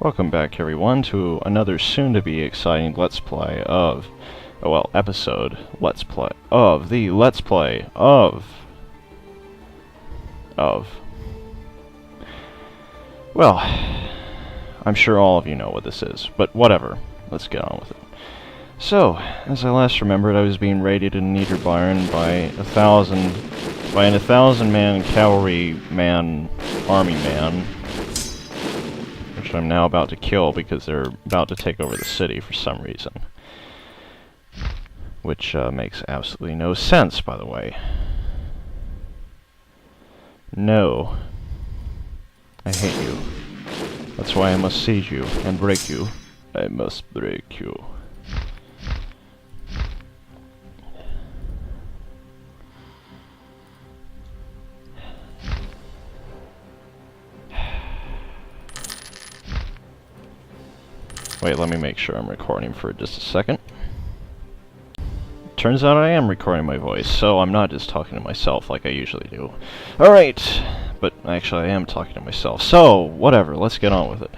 Welcome back, everyone, to another soon-to-be exciting Let's Play of... oh, well, episode Let's Play of the Let's Play of... Well, I'm sure all of you know what this is, but whatever. Let's get on with it. So, as I last remembered, I was being raided in Niederbayern by an 1,000-man cavalry man, army man, which I'm now about to kill because they're about to take over the city for some reason. Which makes absolutely no sense, by the way. No. I hate you. That's why I must siege you and break you. I must break you. Wait, let me make sure I'm recording for just a second. Turns out I am recording my voice, so I'm not just talking to myself like I usually do. Alright! But actually I am talking to myself, so whatever, let's get on with it.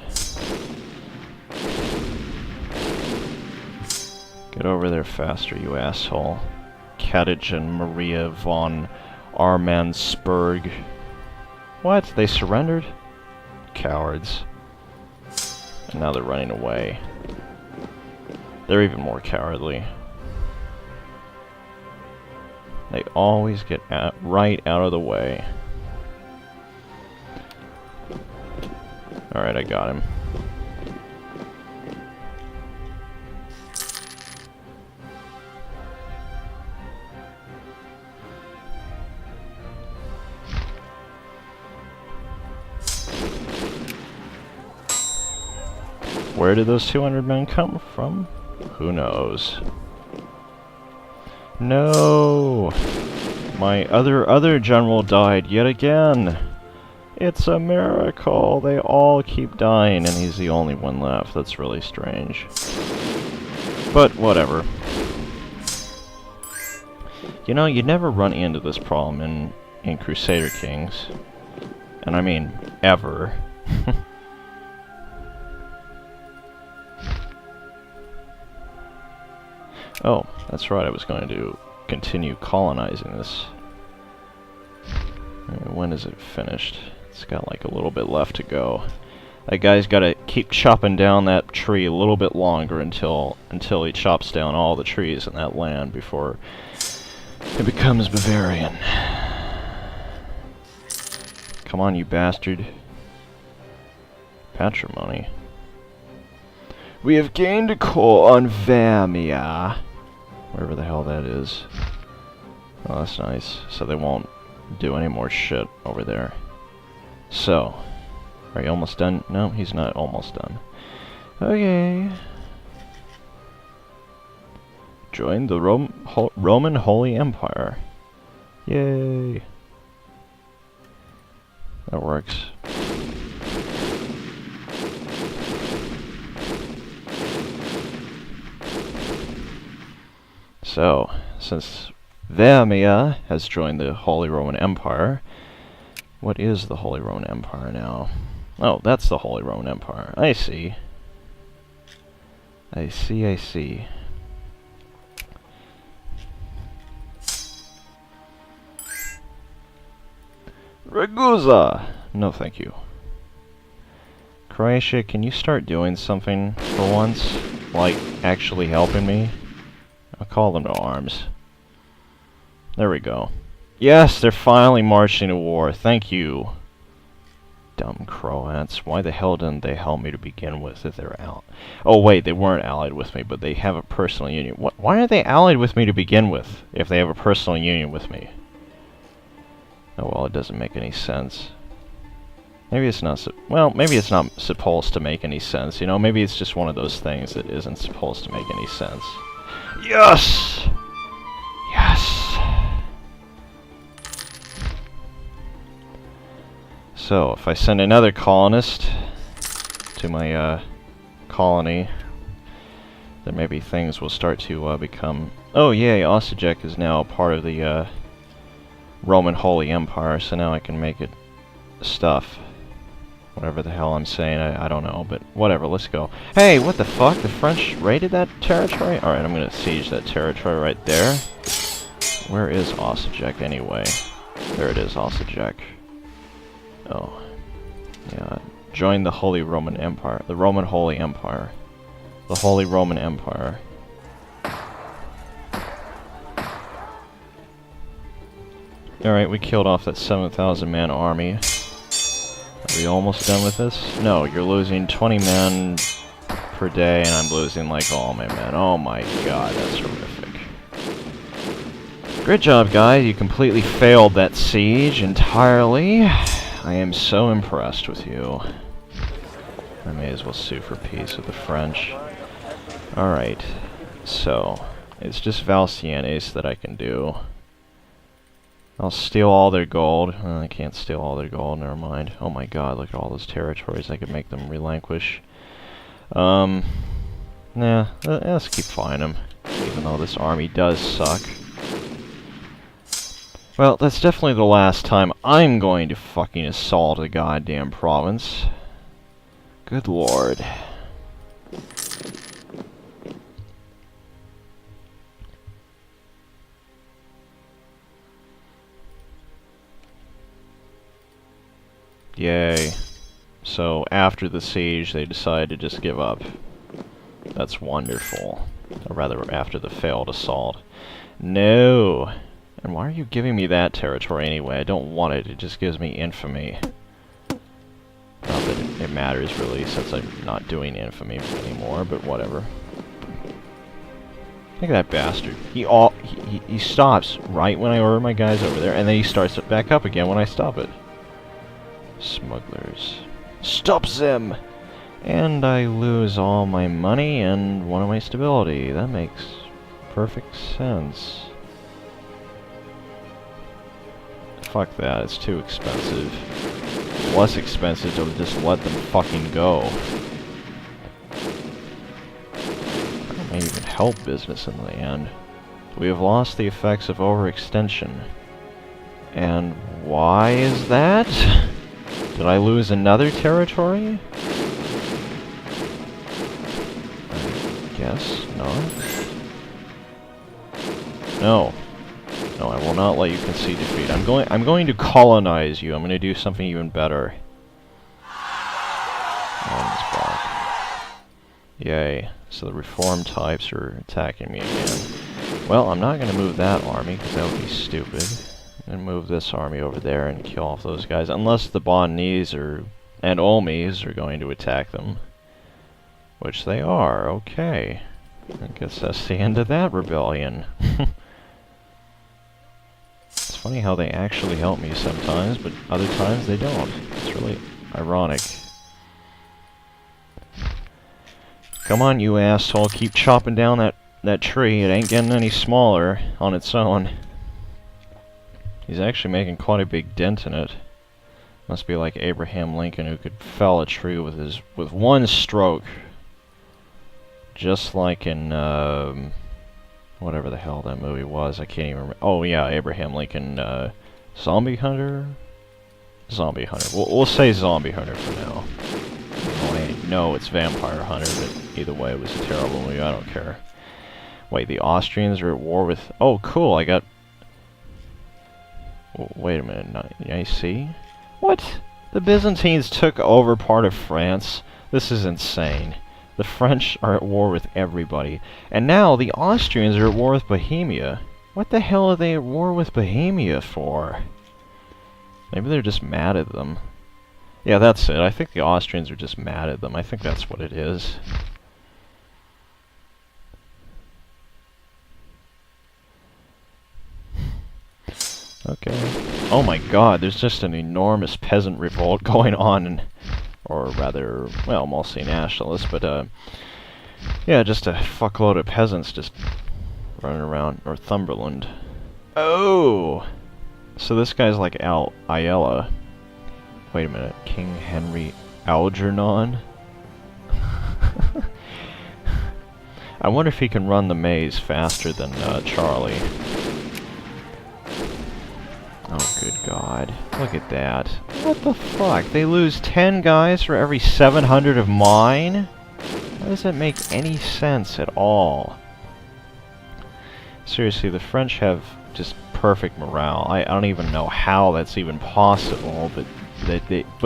Get over there faster, you asshole. Kadage and Maria von Armansperg. What? They surrendered? Cowards. And now they're running away. They're even more cowardly. They always get right out of the way. Alright, I got him. Where did those 200 men come from? Who knows? No! My other general died yet again! It's a miracle! They all keep dying and he's the only one left. That's really strange. But whatever. You know, you never run into this problem in Crusader Kings. And I mean, ever. Oh, that's right, I was going to continue colonizing this. When is it finished? It's got like a little bit left to go. That guy's gotta keep chopping down that tree a little bit longer until he chops down all the trees in that land before it becomes Bavarian. Come on, you bastard. Patrimony. We have gained a core on Vermia. Wherever the hell that is. Oh, that's nice. So they won't do any more shit over there. So, are you almost done? No, he's not almost done. Okay. Join the Roman Holy Empire. Yay. That works. So, since Vermia has joined the Holy Roman Empire, what is the Holy Roman Empire now? Oh, that's the Holy Roman Empire. I see. I see. Ragusa! No, thank you. Croatia, can you start doing something for once? Like, actually helping me? I'll call them to arms. There we go. Yes, they're finally marching to war. Thank you. Dumb Croats. Why the hell didn't they help me to begin with if they're out? Oh wait, they weren't allied with me, but they have a personal union. Why aren't they allied with me to begin with if they have a personal union with me? Oh well, it doesn't make any sense. Maybe it's not maybe it's not supposed to make any sense, you know? Maybe it's just one of those things that isn't supposed to make any sense. Yes! Yes! So, if I send another colonist to my colony, then maybe things will start to become... Oh yay, Osijek is now part of the Roman Holy Empire, so now I can make it stuff. Whatever the hell I'm saying, I don't know, but whatever, let's go. Hey, what the fuck? The French raided that territory? Alright, I'm gonna siege that territory right there. Where is Osijek anyway? There it is, Osijek. Oh. Yeah. Join the Holy Roman Empire. The Roman Holy Empire. The Holy Roman Empire. Alright, we killed off that 7,000 man army. Are we almost done with this? No, you're losing 20 men per day, and I'm losing like all my men. Oh my god, that's horrific. Great job, guys. You completely failed that siege entirely. I am so impressed with you. I may as well sue for peace with the French. Alright, so it's just Valenciennes that I can do. I'll steal all their gold. I can't steal all their gold, never mind. Oh my god, look at all those territories. I could make them relinquish. Nah, let's keep fighting them, even though this army does suck. Well, that's definitely the last time I'm going to fucking assault a goddamn province. Good lord. Yay. So, after the siege, they decided to just give up. That's wonderful. Or rather, after the failed assault. No! And why are you giving me that territory anyway? I don't want it. It just gives me infamy. Not that it matters, really, since I'm not doing infamy anymore, but whatever. Look at that bastard. He stops right when I order my guys over there, and then he starts it back up again when I stop it. Smugglers. Stop them! And I lose all my money and one of my stability. That makes perfect sense. Fuck that, it's too expensive. It's less expensive to just let them fucking go. That may even help business in the end. We have lost the effects of overextension. And why is that? Did I lose another territory? I guess not. No. No, I will not let you concede defeat. I'm going to colonize you. I'm going to do something even better. Yay. So the reform types are attacking me again. Well, I'm not going to move that army, because that would be stupid. And move this army over there and kill off those guys, unless the Bonnese and Olmes are going to attack them. Which they are, okay. I guess that's the end of that rebellion. It's funny how they actually help me sometimes, but other times they don't. It's really ironic. Come on, you asshole, keep chopping down that tree. It ain't getting any smaller on its own. He's actually making quite a big dent in it. Must be like Abraham Lincoln, who could fell a tree with one stroke. Just like in whatever the hell that movie was, I can't even remember. Oh yeah, Abraham Lincoln, Zombie Hunter? Zombie Hunter. We'll say Zombie Hunter for now. No, it's Vampire Hunter, but either way, it was a terrible movie. I don't care. Wait, the Austrians are at war with... Oh, cool, I got... Wait a minute, I see? What? The Byzantines took over part of France? This is insane. The French are at war with everybody. And now the Austrians are at war with Bohemia. What the hell are they at war with Bohemia for? Maybe they're just mad at them. Yeah, that's it. I think the Austrians are just mad at them. I think that's what it is. Okay. Oh my god, there's just an enormous peasant revolt going on, or rather, well, mostly nationalists, but yeah, just a fuckload of peasants just running around Northumberland. Oh! So this guy's like Ayala. Wait a minute, King Henry Algernon? I wonder if he can run the maze faster than Charlie. Oh, good god. Look at that. What the fuck? They lose 10 guys for every 700 of mine? How does that make any sense at all? Seriously, the French have just perfect morale. I don't even know how that's even possible, but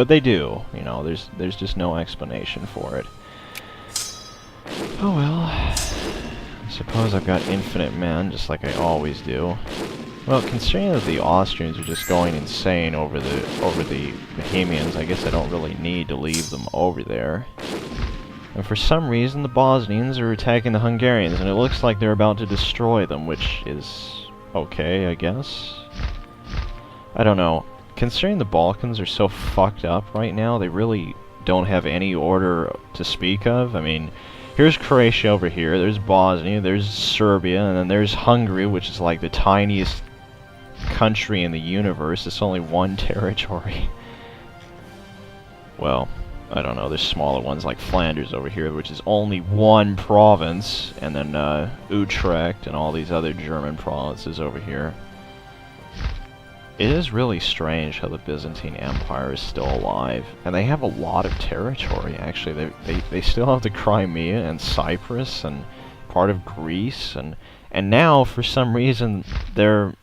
they do. You know, there's just no explanation for it. Oh well. I suppose I've got infinite men, just like I always do. Well, considering that the Austrians are just going insane over the Bohemians, I guess I don't really need to leave them over there. And for some reason, the Bosnians are attacking the Hungarians, and it looks like they're about to destroy them, which is okay, I guess. I don't know. Considering the Balkans are so fucked up right now, they really don't have any order to speak of. I mean, here's Croatia over here, there's Bosnia, there's Serbia, and then there's Hungary, which is like the tiniest country in the universe. It's only one territory. Well, I don't know, there's smaller ones like Flanders over here, which is only one province, and then Utrecht and all these other German provinces over here. It is really strange how the Byzantine Empire is still alive, and they have a lot of territory, actually. They still have the Crimea and Cyprus and part of Greece, and now, for some reason, they're...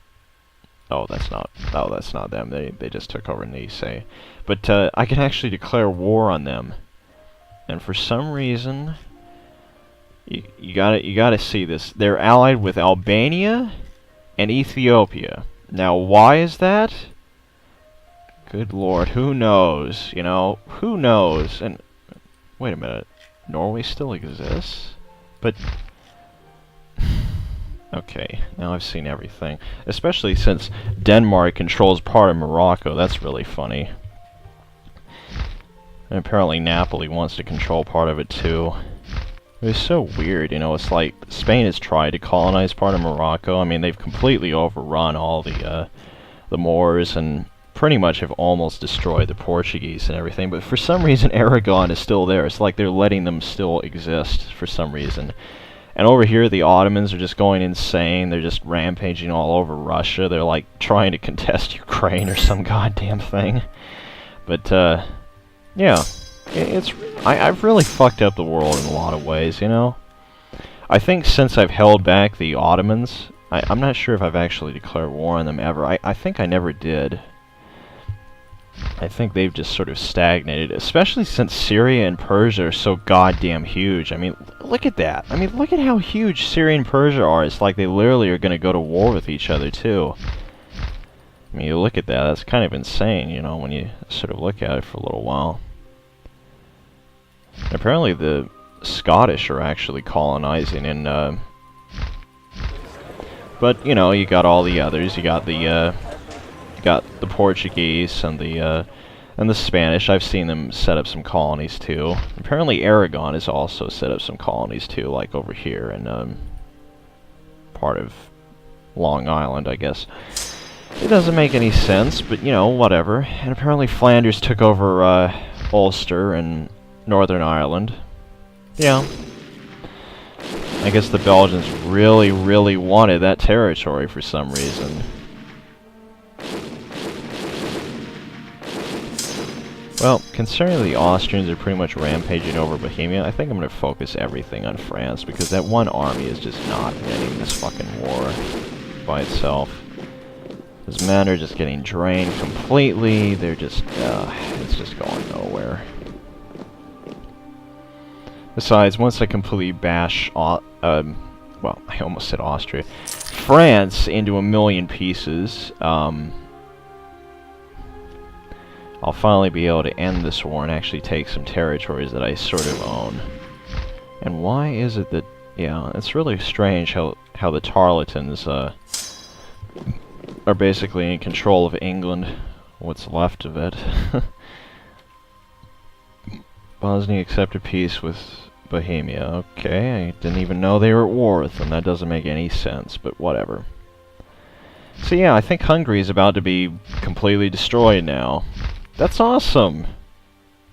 Oh, that's not them. They just took over Nice. But I can actually declare war on them. And for some reason, you gotta see this. They're allied with Albania and Ethiopia. Now, why is that? Good lord, who knows? You know, who knows? And wait a minute, Norway still exists? But okay, now I've seen everything. Especially since Denmark controls part of Morocco. That's really funny. And apparently Napoli wants to control part of it too. It's so weird, you know, it's like Spain has tried to colonize part of Morocco. I mean, they've completely overrun all the Moors and pretty much have almost destroyed the Portuguese and everything, but for some reason Aragon is still there. It's like they're letting them still exist for some reason. And over here, the Ottomans are just going insane. They're just rampaging all over Russia. They're like trying to contest Ukraine or some goddamn thing. But, yeah. I've really fucked up the world in a lot of ways, you know? I think since I've held back the Ottomans, I'm not sure if I've actually declared war on them ever. I think I never did. I think they've just sort of stagnated, especially since Syria and Persia are so goddamn huge. I mean, look at that. I mean, look at how huge Syria and Persia are. It's like they literally are going to go to war with each other, too. I mean, you look at that, that's kind of insane, you know, when you sort of look at it for a little while. And apparently the Scottish are actually colonizing in, but, you know, you got all the others. You got the Portuguese and the Spanish. I've seen them set up some colonies too. Apparently Aragon has also set up some colonies too, like over here in part of Long Island, I guess. It doesn't make any sense, but you know, whatever. And apparently Flanders took over Ulster and Northern Ireland. Yeah. I guess the Belgians really, really wanted that territory for some reason. Well, considering the Austrians are pretty much rampaging over Bohemia, I think I'm going to focus everything on France, because that one army is just not winning this fucking war by itself. His men are just getting drained completely, they're just, it's just going nowhere. Besides, once I completely bash, well, I almost said Austria, France into a million pieces, I'll finally be able to end this war and actually take some territories that I sort of own. And why is it that, yeah, it's really strange how the Tarletons, are basically in control of England, what's left of it. Bosnia accepted peace with Bohemia. Okay, I didn't even know they were at war with them. That doesn't make any sense, but whatever. So yeah, I think Hungary is about to be completely destroyed now. That's awesome!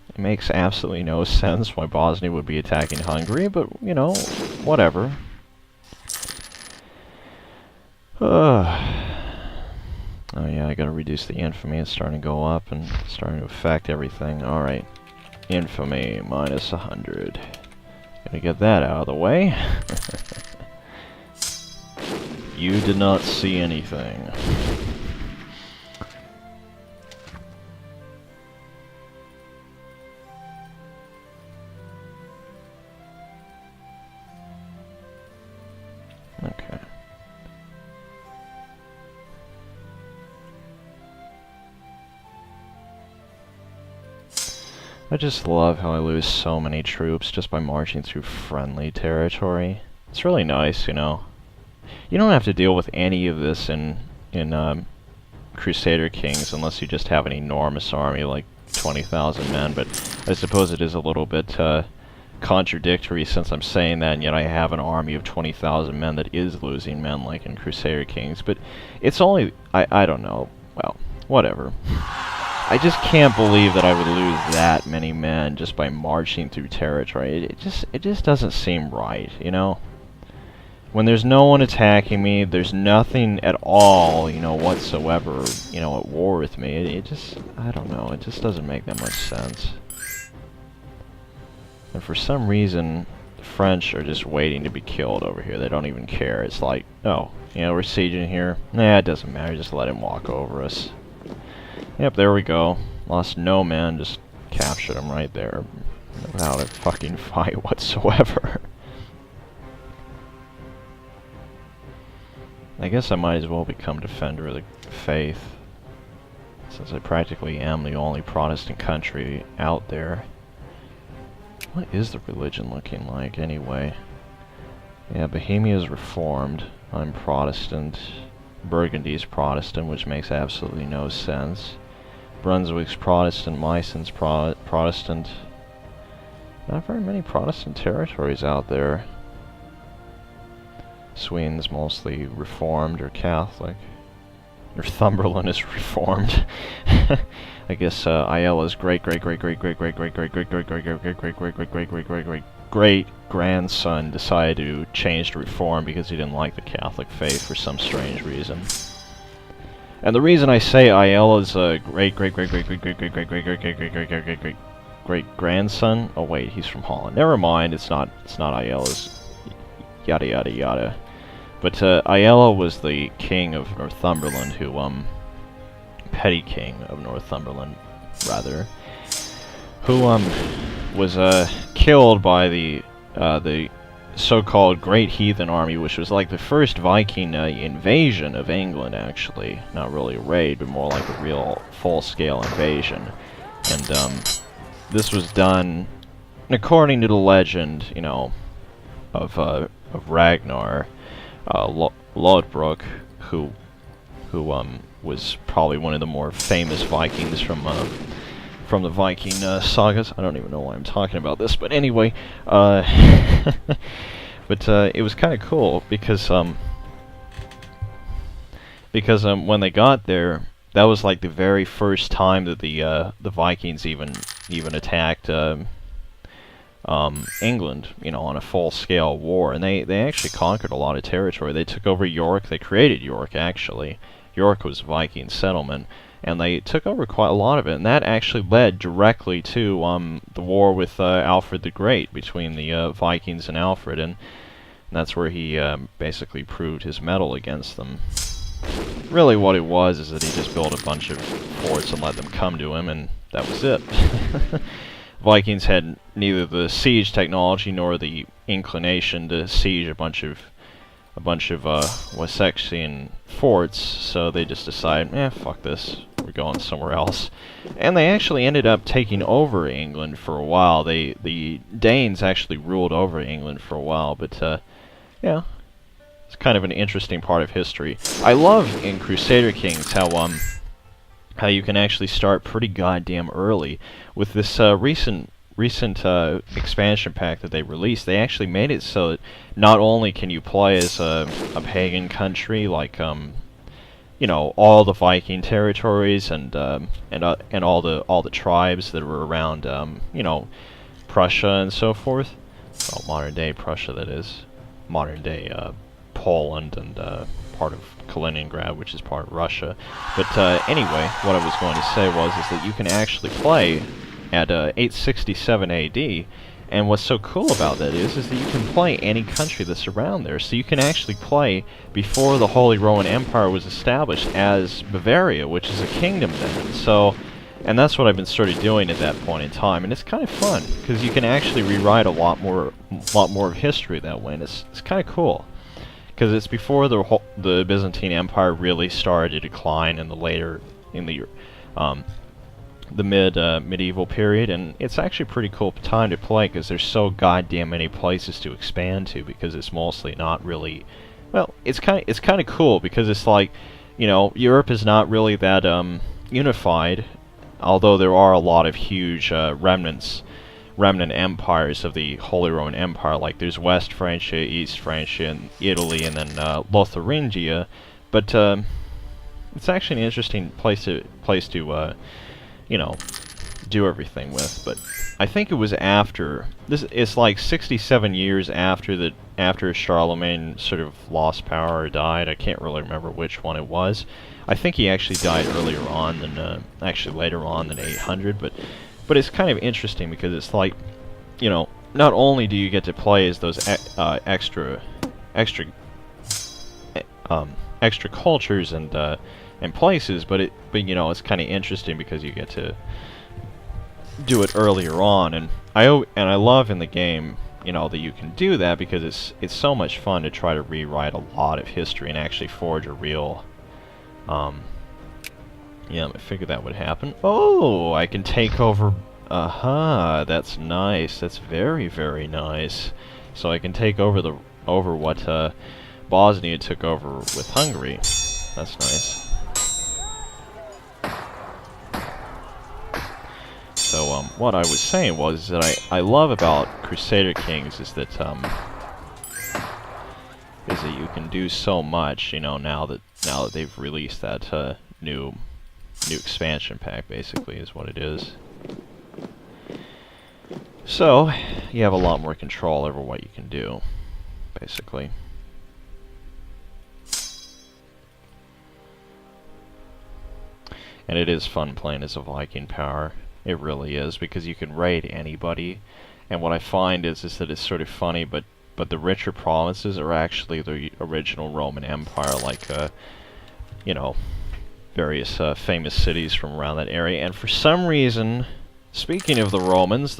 It makes absolutely no sense why Bosnia would be attacking Hungary, but, you know, whatever. Oh yeah, I gotta reduce the infamy. It's starting to go up and starting to affect everything. Alright. Infamy, minus 100. Gotta get that out of the way. You did not see anything. Okay. I just love how I lose so many troops just by marching through friendly territory. It's really nice, you know. You don't have to deal with any of this in Crusader Kings unless you just have an enormous army like 20,000 men, but I suppose it is a little bit contradictory since I'm saying that, and yet I have an army of 20,000 men that is losing men like in Crusader Kings, but it's only, I don't know, well, whatever. I just can't believe that I would lose that many men just by marching through territory. It just doesn't seem right, you know? When there's no one attacking me, there's nothing at all, you know, whatsoever, you know, at war with me. It just, I don't know, it just doesn't make that much sense. And for some reason, the French are just waiting to be killed over here. They don't even care. It's like, oh, you know, we're sieging here. Nah, it doesn't matter. Just let him walk over us. Yep, there we go. Lost no men, just captured him right there. Without a fucking fight whatsoever. I guess I might as well become Defender of the Faith, since I practically am the only Protestant country out there. What is the religion looking like, anyway? Yeah, Bohemia's Reformed. I'm Protestant. Burgundy's Protestant, which makes absolutely no sense. Brunswick's Protestant. Meisen's Protestant. Not very many Protestant territories out there. Sweden's mostly Reformed or Catholic. Northumberland is Reformed. I guess Ailla's great grandson decided to change to Reform because he didn't like the Catholic faith for some strange reason. And the reason I say Ailla's great grandson. Oh wait, he's from Holland. Never mind, it's not Ailla's. Yada yada yada. But Aella was the king of Northumberland, who petty king of Northumberland, rather, who was killed by the so-called Great Heathen Army, which was like the first Viking invasion of England, actually. Not really a raid, but more like a real full-scale invasion. And this was done according to the legend, you know, of Ragnar Lodbrok, who was probably one of the more famous Vikings from the Viking sagas. I don't even know why I'm talking about this, but anyway, but it was kind of cool because when they got there, that was like the very first time that the Vikings even attacked England, you know, on a full-scale war, and they actually conquered a lot of territory. They took over York. They created York, actually. York was a Viking settlement, and they took over quite a lot of it, and that actually led directly to the war with Alfred the Great, between the Vikings and Alfred, and that's where he basically proved his mettle against them. Really what it was is that he just built a bunch of forts and let them come to him, and that was it. Vikings had neither the siege technology nor the inclination to siege a bunch of Wessexian forts, so they just decided, fuck this, we're going somewhere else. And they actually ended up taking over England for a while. The Danes actually ruled over England for a while, but yeah, it's kind of an interesting part of history. I love in Crusader Kings how you can actually start pretty goddamn early. With this recent expansion pack that they released, they actually made it so that not only can you play as a pagan country, like you know, all the Viking territories and all the tribes that were around, you know, Prussia and so forth. Well, modern day Prussia, that is. Modern day Poland and part of Kaliningrad, which is part of Russia. But anyway, what I was going to say is that you can actually play at 867 AD, and what's so cool about that is that you can play any country that's around there. So you can actually play before the Holy Roman Empire was established as Bavaria, which is a kingdom then. So, and that's what I've been sort of doing at that point in time, and it's kind of fun because you can actually rewrite a lot more of history that way, and it's kind of cool because it's before the Byzantine Empire really started to decline in the medieval period, and it's actually a pretty cool time to play because there's so goddamn many places to expand to, because it's mostly not really, well, it's kind of cool because it's like, you know, Europe is not really that unified, although there are a lot of huge remnant empires of the Holy Roman Empire. Like there's West Francia, East Francia, and Italy, and then Lotharingia. But it's actually an interesting place to you know, do everything with. But I think it was after this. It's like 67 years after Charlemagne sort of lost power or died. I can't really remember which one it was. I think he actually died earlier on than actually later on than 800. But it's kind of interesting because it's like, you know, not only do you get to play as those extra cultures and places, but you know, it's kind of interesting because you get to do it earlier on, and I love in the game, you know, that you can do that because it's so much fun to try to rewrite a lot of history and actually forge a real yeah, I figured that would happen. Oh, I can take over. Aha, that's nice. That's very, very nice. So I can take over what Bosnia took over with Hungary. That's nice. So what I was saying was that I love about Crusader Kings is that you can do so much, you know, now that they've released that new expansion pack, basically, is what it is. So you have a lot more control over what you can do, basically. And it is fun playing as a Viking power. It really is, because you can raid anybody. And what I find is that it's sort of funny, but the richer provinces are actually the original Roman Empire, like you know, various famous cities from around that area. And for some reason, speaking of the Romans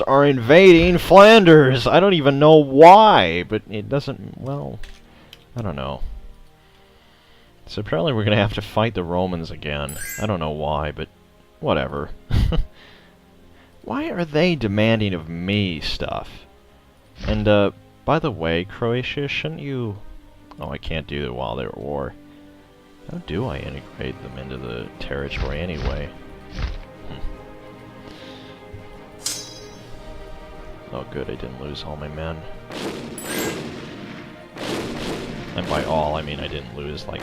are invading Flanders. I don't even know why, but it doesn't, well, I don't know. So apparently we're going to have to fight the Romans again. I don't know why, but whatever. Why are they demanding of me stuff? And, by the way, Croatia, shouldn't you... Oh, I can't do it while they're at war. How do I integrate them into the territory anyway? Oh good, I didn't lose all my men. And by all, I mean I didn't lose, like,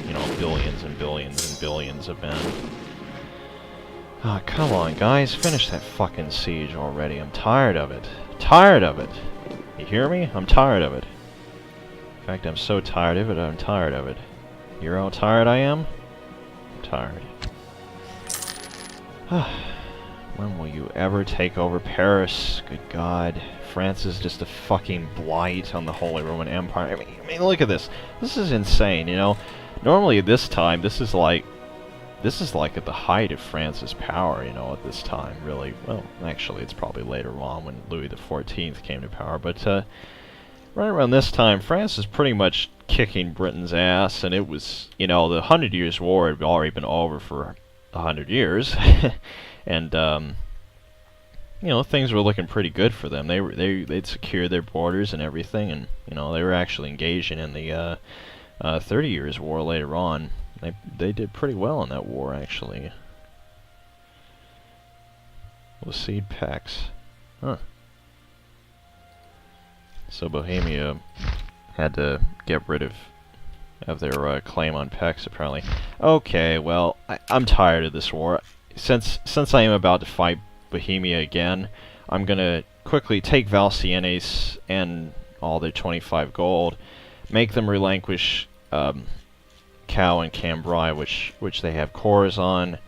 you know, billions and billions and billions of men. Ah, come on, guys, finish that fucking siege already. I'm tired of it. Tired of it! You hear me? I'm tired of it. In fact, I'm so tired of it, I'm tired of it. You know how tired I am? I'm tired. When will you ever take over Paris? Good God. France is just a fucking blight on the Holy Roman Empire. I mean, look at this. This is insane, you know? Normally at this time, this is like at the height of France's power, you know, at this time, really. Well, actually, it's probably later on when Louis XIV came to power, but right around this time, France is pretty much kicking Britain's ass, and it was, you know, the 100 Years' War had already been over for 100 years, and, you know, things were looking pretty good for them. They'd secured their borders and everything, and, you know, they were actually engaging in the 30 Years' War later on. They did pretty well in that war, actually. Cede Pecks. Huh. So Bohemia had to get rid of their claim on Pecks, apparently. Okay, well, I'm tired of this war. Since I am about to fight Bohemia again, I'm gonna quickly take Valenciennes and all their 25 gold, make them relinquish Cow and Cambrai, which they have cores on,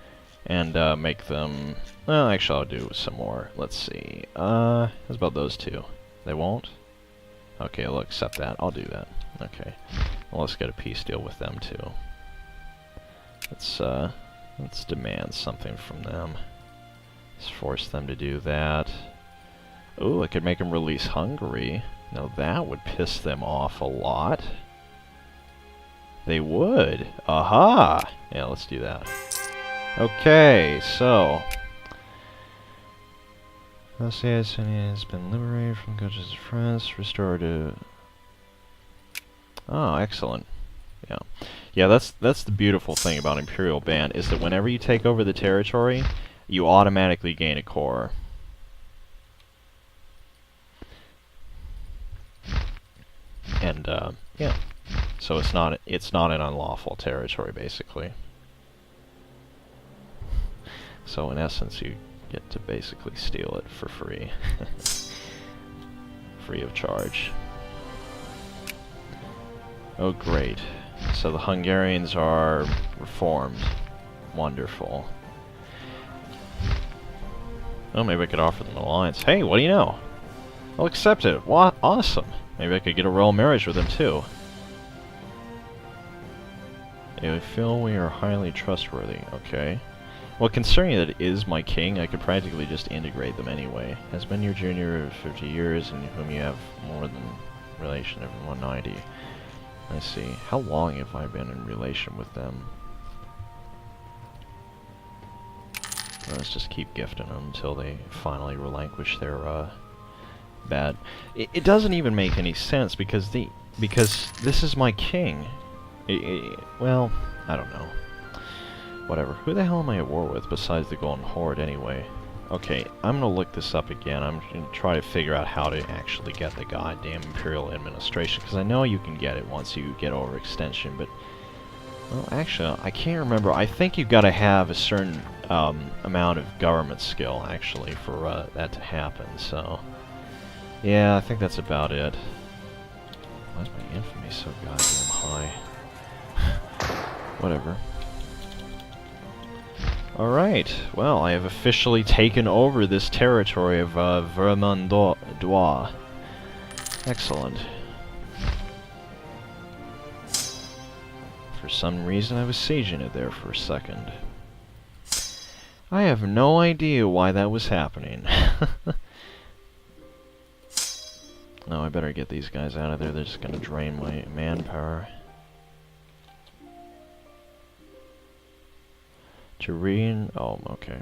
and make them... Well, actually, I'll do some more. Let's see. How's about those two? They won't? Okay, I'll accept that. I'll do that. Okay. Well, let's get a peace deal with them, too. Let's demand something from them. Let's force them to do that. Ooh, I could make them release Hungary. Now that would piss them off a lot. They would. Aha! Yeah, let's do that. Okay, so... Association has been liberated from countries of France, restored to... Oh, excellent. Yeah. Yeah, that's the beautiful thing about Imperial Band, is that whenever you take over the territory, you automatically gain a core. And, yeah. So it's not an unlawful territory, basically. So in essence, you get to basically steal it for free. Free of charge. Oh, great. So the Hungarians are reformed. Wonderful. Oh, maybe I could offer them an alliance. Hey, what do you know? I'll accept it. What? Awesome. Maybe I could get a royal marriage with them, too. I feel we are highly trustworthy. Okay. Well, considering that it is my king, I could practically just integrate them anyway. Has been your junior of 50 years, and whom you have more than relation of 190. I see. How long have I been in relation with them? Let's just keep gifting them until they finally relinquish their bad. It doesn't even make any sense because this is my king. Well, I don't know. Whatever. Who the hell am I at war with besides the Golden Horde anyway? Okay, I'm gonna look this up again. I'm gonna try to figure out how to actually get the goddamn Imperial Administration, because I know you can get it once you get overextension, but... Well, actually, I can't remember. I think you've got to have a certain amount of government skill, actually, for that to happen, so... Yeah, I think that's about it. Why is my infamy so goddamn high? Whatever. Alright, well, I have officially taken over this territory of Vermandois. Excellent. For some reason I was sieging it there for a second. I have no idea why that was happening. No, I better get these guys out of there, they're just gonna drain my manpower. Turin, oh, okay.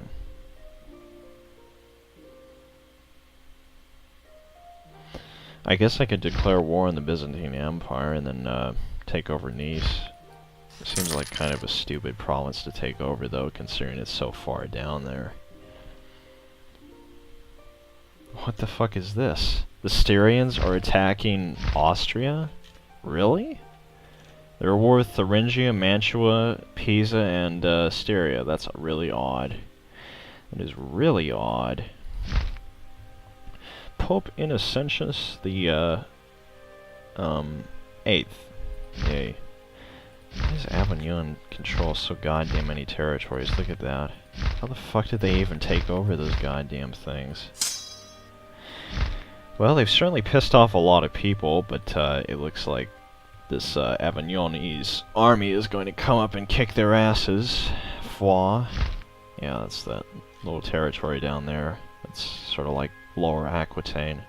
I guess I could declare war on the Byzantine Empire and then take over Nice. It seems like kind of a stupid province to take over, though, considering it's so far down there. What the fuck is this? The Styrians are attacking Austria? Really? They're at war with Thuringia, Mantua, Pisa, and Styria. That's really odd. It is really odd. Pope Innocentius the 8th. Yay. Why does Avignon control so goddamn many territories? Look at that. How the fuck did they even take over those goddamn things? Well, they've certainly pissed off a lot of people, but it looks like this Avignonese army is going to come up and kick their asses. Foix. Yeah, that's that little territory down there. It's sort of like Lower Aquitaine.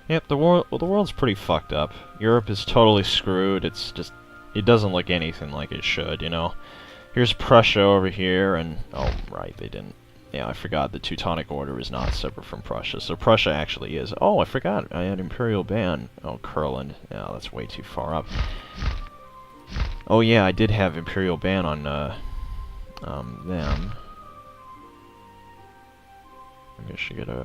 Yep, the world's pretty fucked up. Europe is totally screwed. It's just, it doesn't look anything like it should, you know. Here's Prussia over here, and oh right, they didn't. Yeah, I forgot the Teutonic Order is not separate from Prussia, so Prussia actually is. Oh, I forgot, I had Imperial Band. Oh, Kurland. Yeah, that's way too far up. Oh yeah, I did have Imperial Band on them. I guess you get a...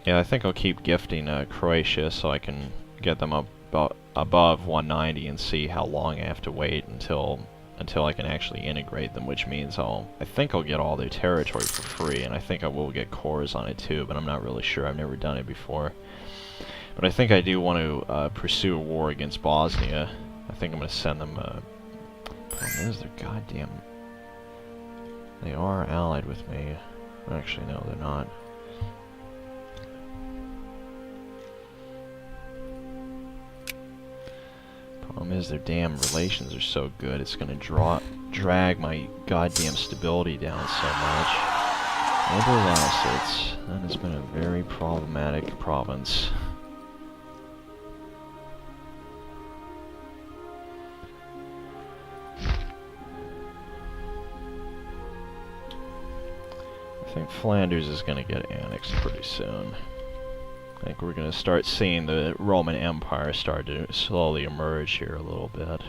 Yeah, I think I'll keep gifting Croatia so I can get them up above 190 and see how long I have to wait until until I can actually integrate them, which means I think I'll get all their territory for free, and I think I will get cores on it too, but I'm not really sure. I've never done it before. But I think I do want to pursue a war against Bosnia. I think I'm going to send them... problem is, they're goddamn... They are allied with me. Actually, no, they're not. Problem is, their damn relations are so good, it's gonna drag my goddamn stability down so much. Nevertheless, that has been a very problematic province. I think Flanders is gonna get annexed pretty soon. I think we're going to start seeing the Roman Empire start to slowly emerge here a little bit.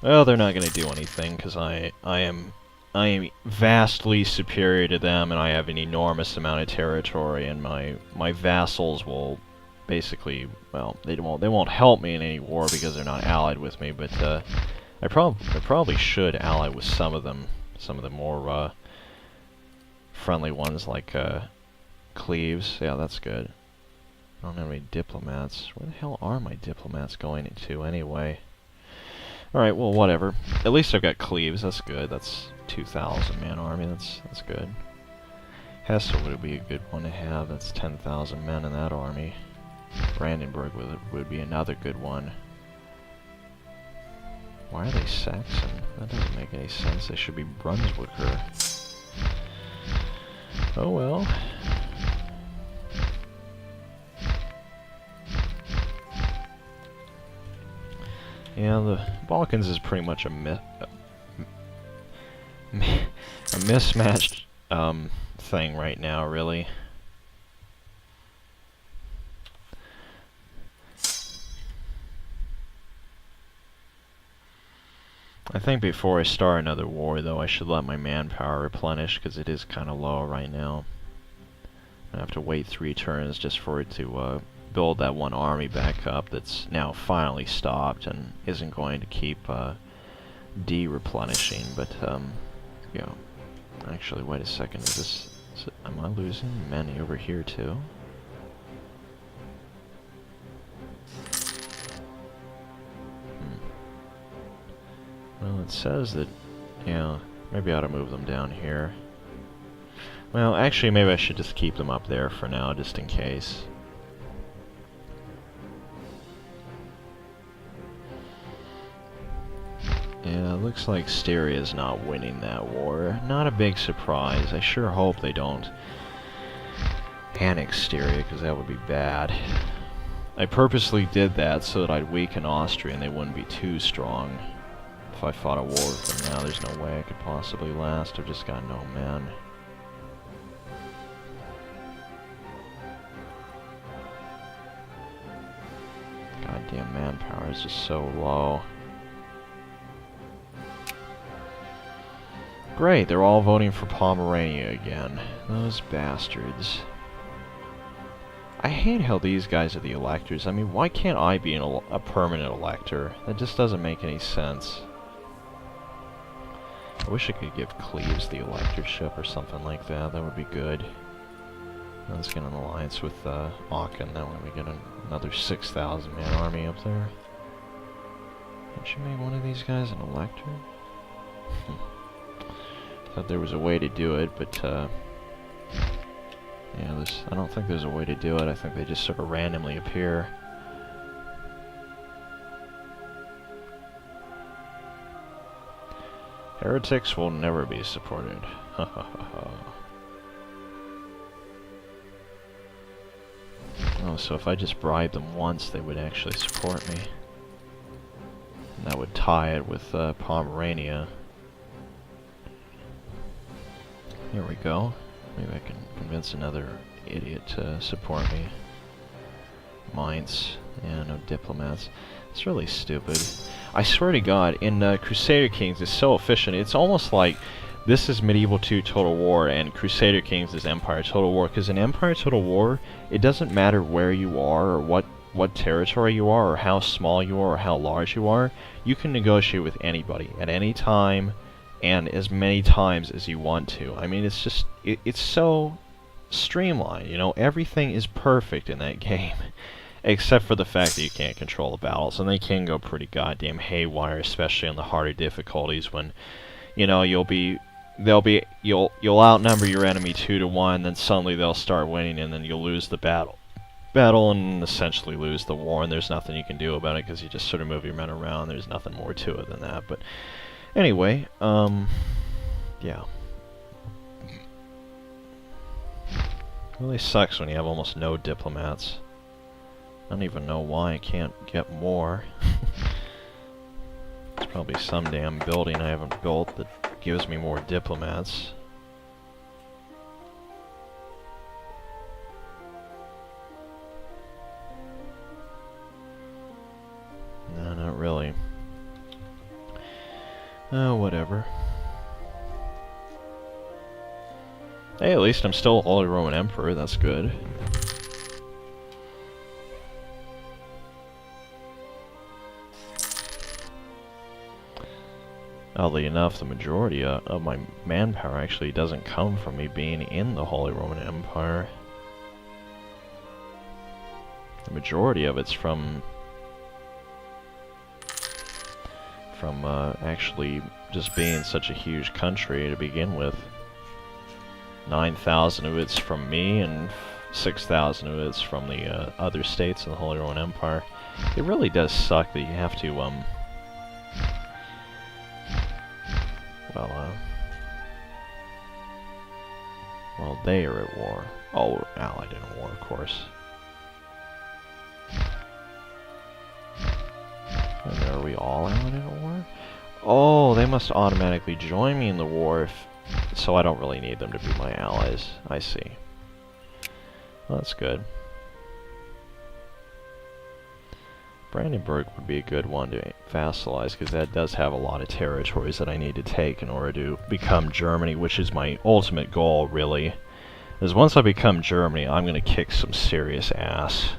Well, they're not going to do anything because I am vastly superior to them, and I have an enormous amount of territory, and my vassals will basically, well, they won't help me in any war because they're not allied with me, but I probably should ally with some of them more friendly ones like Cleves. Yeah, that's good. I don't have any diplomats. Where the hell are my diplomats going into anyway? Alright, well, whatever. At least I've got Cleves. That's good. That's 2,000 man army. That's good. Hesse would be a good one to have. That's 10,000 men in that army. Brandenburg would be another good one. Why are they Saxon? That doesn't make any sense. They should be Brunswicker. Oh well. Yeah, the Balkans is pretty much a mismatched thing right now, really. I think before I start another war, though, I should let my manpower replenish, because it is kind of low right now. I have to wait 3 turns just for it to build that one army back up that's now finally stopped and isn't going to keep de-replenishing, but yeah. Actually, wait a second, am I losing men over here too? Well, it says that, yeah, maybe I ought to move them down here. Well, actually, maybe I should just keep them up there for now, just in case. Yeah, it looks like Styria's not winning that war. Not a big surprise. I sure hope they don't annex Styria, because that would be bad. I purposely did that so that I'd weaken Austria and they wouldn't be too strong. If I fought a war with them now, there's no way I could possibly last. I've just got no men. Goddamn manpower is just so low. Great, they're all voting for Pomerania again. Those bastards. I hate how these guys are the electors. I mean, why can't I be a permanent elector? That just doesn't make any sense. I wish I could give Cleves the electorship or something like that. That would be good. Let's get an alliance with Aachen. That way we get another 6,000 man army up there. Can't you make one of these guys an elector? Thought there was a way to do it, but yeah, I don't think there's a way to do it. I think they just sort of randomly appear. Heretics will never be supported. Ha ha ha ha. Oh, so if I just bribe them once, they would actually support me. And that would tie it with Pomerania. Here we go. Maybe I can convince another idiot to support me. Mainz. Yeah, no diplomats. It's really stupid. I swear to God, in Crusader Kings, it's so efficient. It's almost like this is Medieval 2 Total War, and Crusader Kings is Empire Total War. Because in Empire Total War, it doesn't matter where you are or what what territory you are, or how small you are, or how large you are, you can negotiate with anybody at any time, and as many times as you want to. I mean, it's just, it's so streamlined, you know, everything is perfect in that game. Except for the fact that you can't control the battles, and they can go pretty goddamn haywire, especially on the harder difficulties when, you know, you'll outnumber your enemy 2 to 1, then suddenly they'll start winning, and then you'll lose the battle and essentially lose the war, and there's nothing you can do about it because you just sort of move your men around. There's nothing more to it than that. But anyway, yeah. It really sucks when you have almost no diplomats. I don't even know why I can't get more. There's probably some damn building I haven't built that gives me more diplomats. No, not really. Oh, whatever. Hey, at least I'm still Holy Roman Emperor, that's good. Oddly enough, the majority of my manpower actually doesn't come from me being in the Holy Roman Empire. The majority of it's from actually just being such a huge country to begin with. 9,000 of it's from me, and 6,000 of it's from the other states in the Holy Roman Empire. It really does suck that you have to, well, they are at war. Oh, we're allied in a war, of course. And are we all allied in a war? Oh, they must automatically join me in the war if... So I don't really need them to be my allies. I see. Well, that's good. Brandenburg would be a good one to vassalize, because that does have a lot of territories that I need to take in order to become Germany, which is my ultimate goal, really. Because once I become Germany, I'm going to kick some serious ass.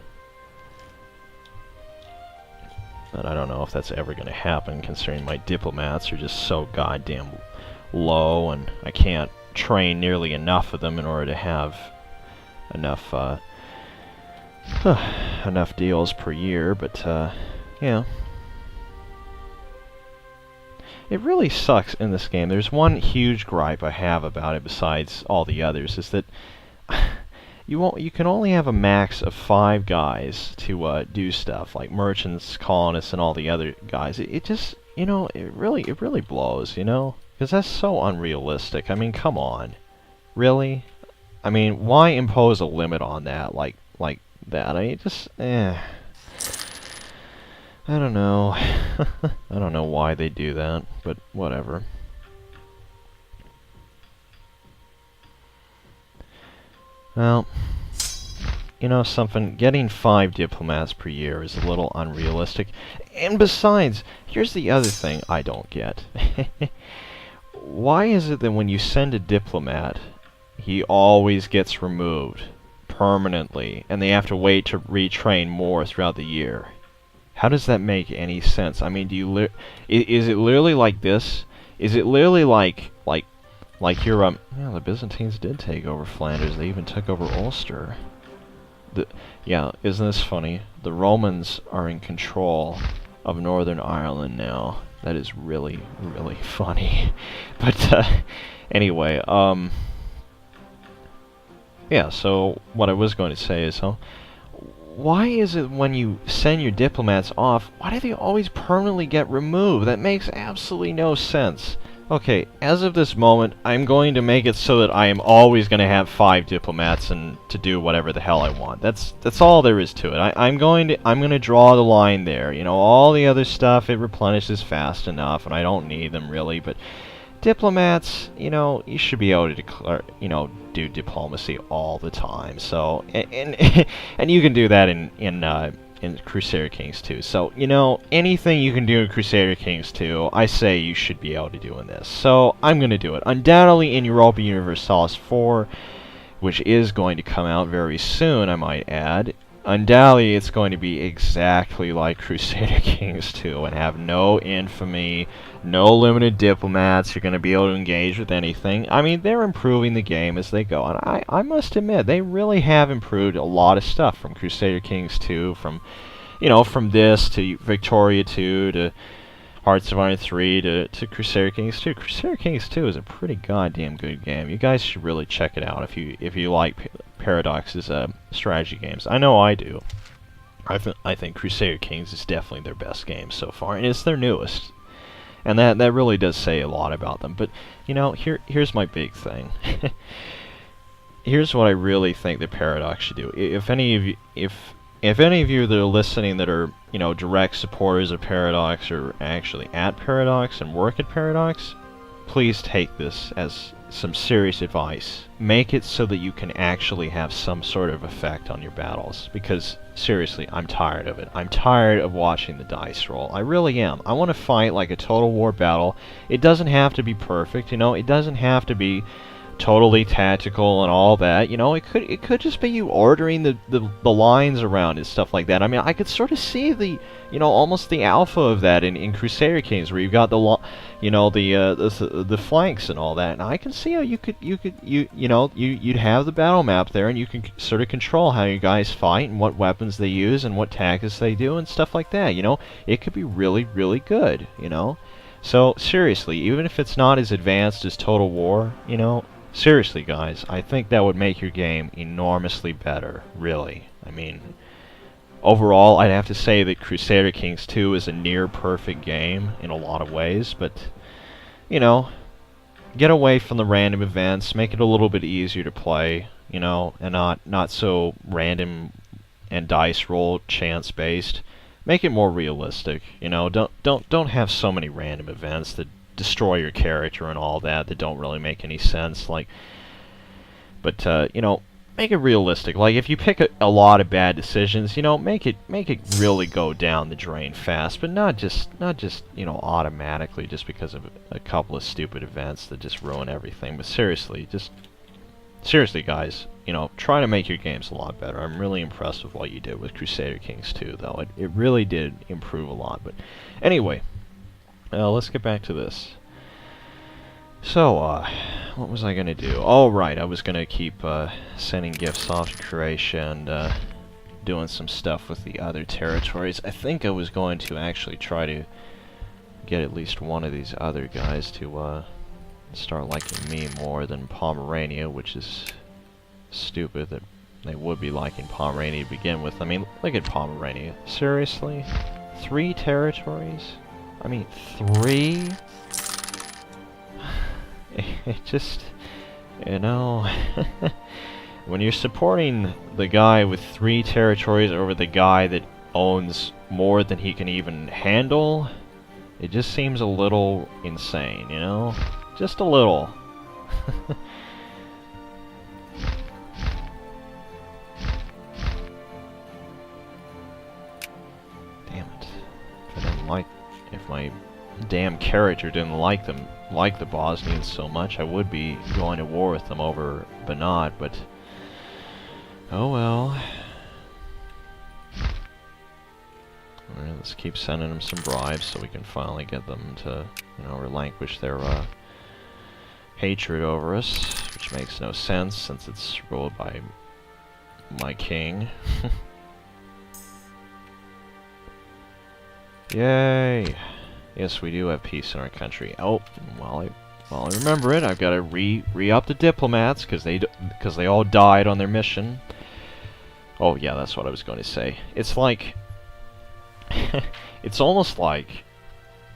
But I don't know if that's ever going to happen, considering my diplomats are just so goddamn low, and I can't train nearly enough of them in order to have enough, enough deals per year, but, yeah. It really sucks in this game. There's one huge gripe I have about it besides all the others, is that you can only have a max of 5 guys to do stuff, like merchants, colonists, and all the other guys. It just, you know, it really blows, you know? Because that's so unrealistic. I mean, come on. Really? I mean, why impose a limit on that like that? I mean, just, I don't know. I don't know why they do that, but whatever. Well, you know something, getting 5 diplomats per year is a little unrealistic. And besides, here's the other thing I don't get. Why is it that when you send a diplomat, he always gets removed permanently, and they have to wait to retrain more throughout the year? How does that make any sense? I mean, do you is it literally like this? Is it literally like your yeah, the Byzantines did take over Flanders. They even took over Ulster. Yeah, isn't this funny? The Romans are in control of Northern Ireland now. That is really, really funny. But anyway, yeah, so what I was going to say is, why is it when you send your diplomats off, why do they always permanently get removed? That makes absolutely no sense. Okay, as of this moment, I'm going to make it so that I am always going to have 5 diplomats and to do whatever the hell I want. That's all there is to it. I'm going to draw the line there. You know, all the other stuff, it replenishes fast enough, and I don't need them really, but diplomats, you know, you should be able to declare, you know, do diplomacy all the time. So, and you can do that in Crusader Kings 2. So, you know, anything you can do in Crusader Kings 2, I say you should be able to do in this. So, I'm going to do it. Undoubtedly in Europa Universalis 4, which is going to come out very soon, I might add, undoubtedly it's going to be exactly like Crusader Kings 2 and have no infamy, no limited diplomats. You're going to be able to engage with anything. I mean, they're improving the game as they go, and I must admit, they really have improved a lot of stuff from Crusader Kings 2, from, you know, from this to Victoria 2 to Hearts of Iron 3 to Crusader Kings 2. Crusader Kings 2 is a pretty goddamn good game. You guys should really check it out if you like Paradox's strategy games. I know I do. I think Crusader Kings is definitely their best game so far, and it's their newest. And that really does say a lot about them. But you know, here's my big thing. Here's what I really think that Paradox should do. If any of you that are listening that are, you know, direct supporters of Paradox or actually at Paradox and work at Paradox, please take this as some serious advice. Make it so that you can actually have some sort of effect on your battles, because seriously, I'm tired of it. I'm tired of watching the dice roll. I really am. I want to fight like a Total War battle. It doesn't have to be perfect, you know, it doesn't have to be totally tactical and all that, you know. It could just be you ordering the lines around and stuff like that. I mean, I could sort of see the, you know, almost the alpha of that in Crusader Kings, where you've got the you know, the flanks and all that. And I can see how you'd have the battle map there, and you can sort of control how you guys fight and what weapons they use and what tactics they do and stuff like that. You know, it could be really, really good. You know, so seriously, even if it's not as advanced as Total War, you know. Seriously, guys, I think that would make your game enormously better, really. I mean, overall, I'd have to say that Crusader Kings 2 is a near-perfect game in a lot of ways, but, you know, get away from the random events, make it a little bit easier to play, you know, and not so random and dice roll chance-based. Make it more realistic, you know. Don't have so many random events that destroy your character and all that don't really make any sense. Like, but you know, make it realistic. Like, if you pick a lot of bad decisions, you know, make it really go down the drain fast, but not just you know, automatically just because of a couple of stupid events that just ruin everything. But seriously, guys, you know, try to make your games a lot better. I'm really impressed with what you did with Crusader Kings 2, though. It really did improve a lot. But anyway, let's get back to this. So, what was I gonna do? Oh, right, I was gonna keep sending gifts off to Croatia and doing some stuff with the other territories. I think I was going to actually try to get at least one of these other guys to start liking me more than Pomerania, which is stupid that they would be liking Pomerania to begin with. I mean, look at Pomerania. Seriously? 3 territories? I mean, 3? It just, you know, when you're supporting the guy with 3 territories over the guy that owns more than he can even handle, it just seems a little insane, you know? Just a little. Damn it. If my damn character didn't like the Bosnians so much, I would be going to war with them over Banat, but oh well. Alright, let's keep sending them some bribes so we can finally get them to, you know, relinquish their hatred over us, which makes no sense since it's ruled by my king. Yay! Yes, we do have peace in our country. Oh, while I remember it, I've got to re-up the diplomats because they all died on their mission. Oh yeah, that's what I was going to say. It's like it's almost like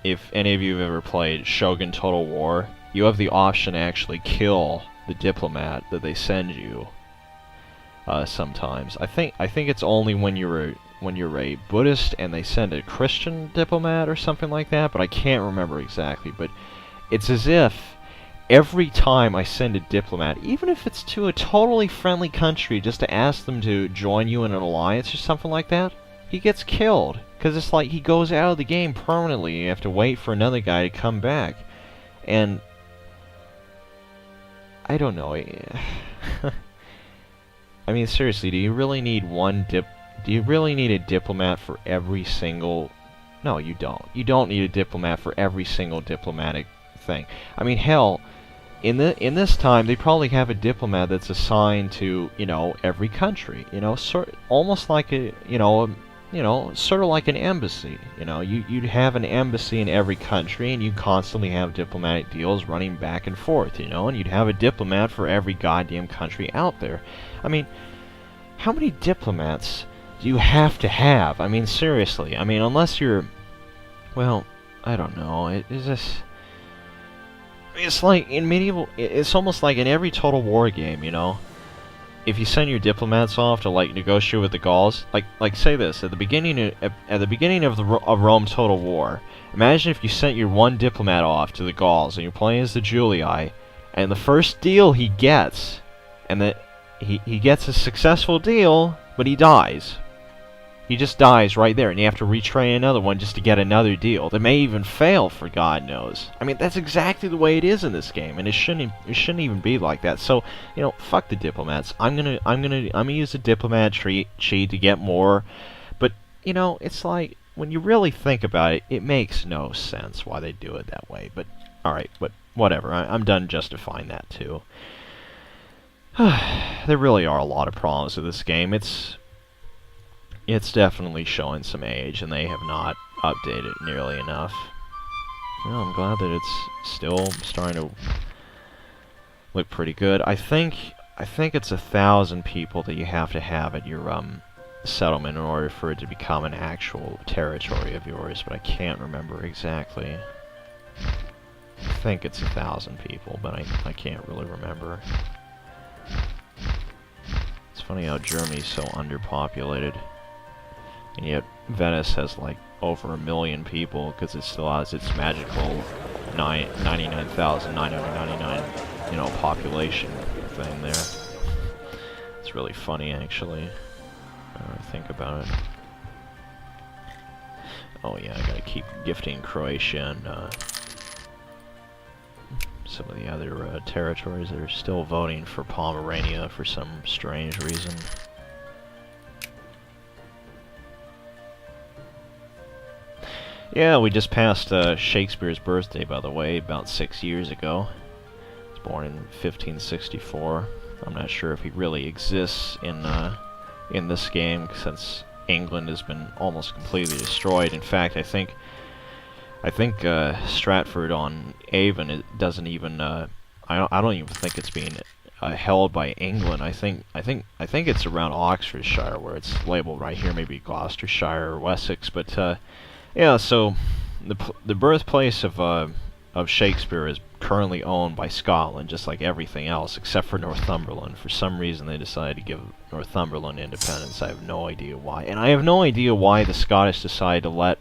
if any of you have ever played Shogun Total War, you have the option to actually kill the diplomat that they send you. Sometimes I think it's only when you're a Buddhist and they send a Christian diplomat or something like that, but I can't remember exactly. But it's as if every time I send a diplomat, even if it's to a totally friendly country just to ask them to join you in an alliance or something like that, he gets killed. Because it's like he goes out of the game permanently. You have to wait for another guy to come back. And I don't know. I mean, seriously, do you really need one Do you really need a diplomat for every single... No, you don't. You don't need a diplomat for every single diplomatic thing. I mean, hell, in this time, they probably have a diplomat that's assigned to, you know, every country. You know, almost like a, sort of like an embassy. You know, you'd have an embassy in every country, and you constantly have diplomatic deals running back and forth. You know, and you'd have a diplomat for every goddamn country out there. I mean, how many diplomats do you have to have? I mean, seriously. I mean, unless you're... Well, I don't know. It's like in medieval... It's almost like in every Total War game, you know? If you send your diplomats off to, like, negotiate with the Gauls... Like say this. At the beginning of Rome Total War, imagine if you sent your one diplomat off to the Gauls, and you're playing as the Julii, and the first deal he gets... And that he gets a successful deal, but he dies. He just dies right there, and you have to retrain another one just to get another deal. They may even fail, for God knows. I mean, that's exactly the way it is in this game, and it shouldn't even be like that. So, you know, fuck the diplomats. I'm gonna use a diplomat cheat to get more. But, you know, it's like, when you really think about it, it makes no sense why they do it that way. But, alright, but whatever. I'm done justifying that too. There really are a lot of problems with this game. It's definitely showing some age, and they have not updated nearly enough. Well, I'm glad that it's still starting to look pretty good. I think it's 1,000 people that you have to have at your settlement in order for it to become an actual territory of yours, but I can't remember exactly. I think it's 1,000 people, but I can't really remember. It's funny how Germany's so underpopulated. And yet, Venice has like over 1 million people because it still has its magical 99,999, you know, population thing there. It's really funny, actually. I think about it. Oh yeah, I gotta keep gifting Croatia and some of the other territories that are still voting for Pomerania for some strange reason. Yeah, we just passed Shakespeare's birthday, by the way, about 6 years ago. He was born in 1564. I'm not sure if he really exists in this game, since England has been almost completely destroyed. In fact, I think Stratford-on-Avon, it doesn't even I don't even think it's being held by England. I think it's around Oxfordshire, where it's labeled right here, maybe Gloucestershire or Wessex, but yeah, so the birthplace of Shakespeare is currently owned by Scotland, just like everything else, except for Northumberland. For some reason, they decided to give Northumberland independence. I have no idea why, and I have no idea why the Scottish decided to let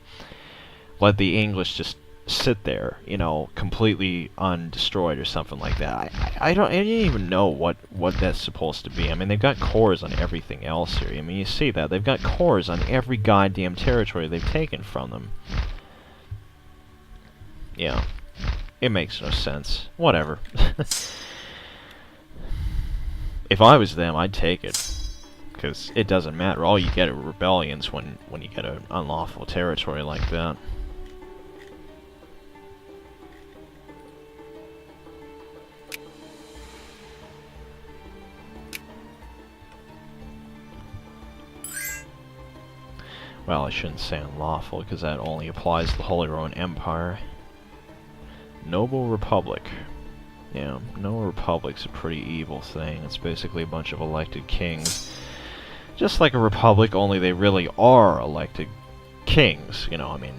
the English just sit there, you know, completely undestroyed or something like that. I didn't even know what that's supposed to be. I mean, they've got cores on everything else here. I mean, you see that. They've got cores on every goddamn territory they've taken from them. Yeah. It makes no sense. Whatever. If I was them, I'd take it. Because it doesn't matter. All you get are rebellions when you get an unlawful territory like that. Well, I shouldn't say unlawful, because that only applies to the Holy Roman Empire. Noble Republic. Yeah, Noble Republic's a pretty evil thing. It's basically a bunch of elected kings. Just like a republic, only they really are elected kings. You know, I mean,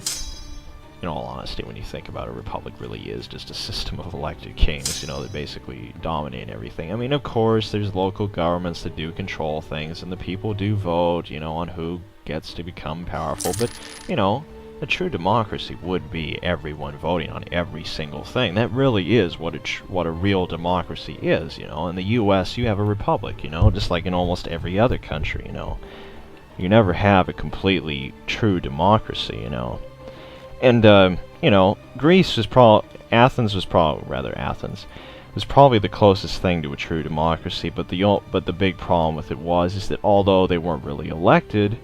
in all honesty, when you think about it, a republic really is just a system of elected kings, you know, that basically dominate everything. I mean, of course, there's local governments that do control things, and the people do vote, you know, on who gets to become powerful, but, you know, a true democracy would be everyone voting on every single thing. That really is what a real democracy is, you know. In the U.S., you have a republic, you know, just like in almost every other country, you know. You never have a completely true democracy, you know. And, you know, Athens was probably the closest thing to a true democracy, but the big problem with it is that although they weren't really elected,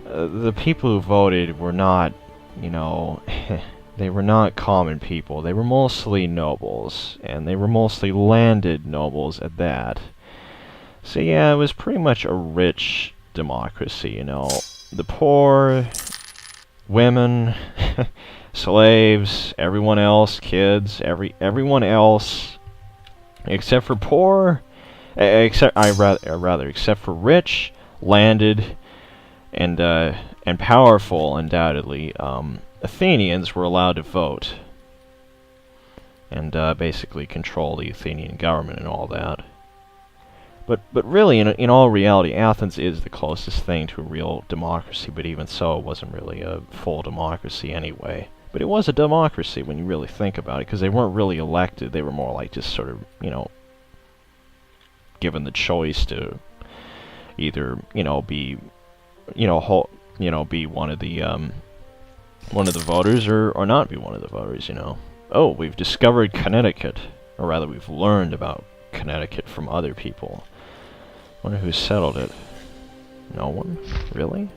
the people who voted were not, you know, they were not common people. They were mostly nobles, and they were mostly landed nobles at that. So yeah, it was pretty much a rich democracy, you know. The poor, women, slaves, everyone else, kids, everyone else, except for poor, except for rich, landed, and powerful, undoubtedly, Athenians were allowed to vote and basically control the Athenian government and all that. But really, in all reality, Athens is the closest thing to a real democracy, but even so, it wasn't really a full democracy anyway. But it was a democracy when you really think about it, because they weren't really elected. They were more like just sort of, you know, given the choice to either, you know, be, you know, be one of the voters or not be one of the voters, you know. Oh, we've discovered Connecticut, or rather, we've learned about Connecticut from other people. Wonder who settled it. No one? Really?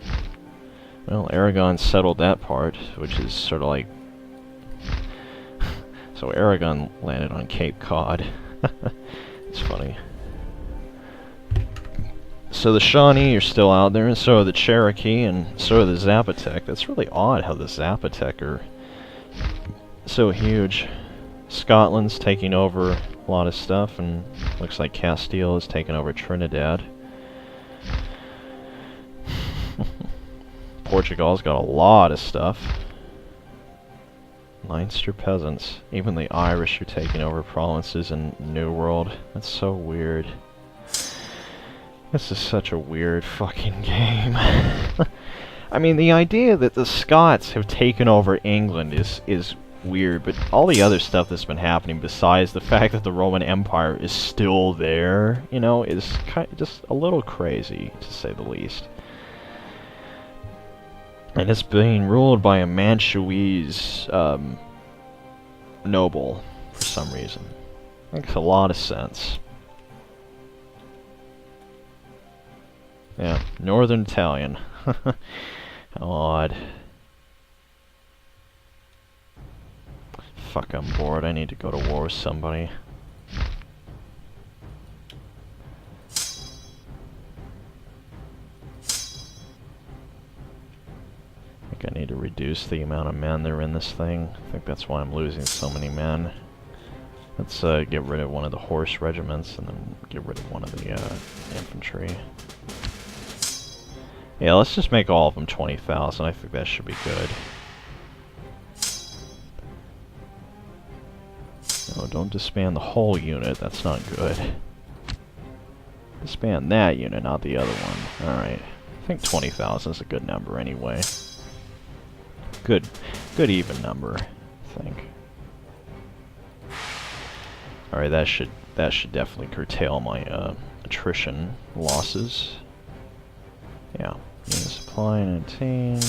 Well, Aragon settled that part, which is sort of like... So Aragon landed on Cape Cod. It's funny. So the Shawnee are still out there, and so are the Cherokee, and so are the Zapotec. That's really odd how the Zapotec are so huge. Scotland's taking over a lot of stuff, and looks like Castile is taking over Trinidad. Portugal's got a lot of stuff. Leinster peasants. Even the Irish are taking over provinces in New World. That's so weird. This is such a weird fucking game. I mean, the idea that the Scots have taken over England is weird, but all the other stuff that's been happening besides the fact that the Roman Empire is still there, you know, is just a little crazy, to say the least. And it's being ruled by a Manchuese noble, for some reason. Makes a lot of sense. Yeah, Northern Italian. How odd. Fuck, I'm bored. I need to go to war with somebody. I think I need to reduce the amount of men that are in this thing. I think that's why I'm losing so many men. Let's get rid of one of the horse regiments and then get rid of one of the infantry. Yeah, let's just make all of them 20,000. I think that should be good. No, don't disband the whole unit. That's not good. Disband that unit, not the other one. Alright. I think 20,000 is a good number anyway. Good even number, I think. Alright, that should definitely curtail my attrition losses. Yeah. Supply 19.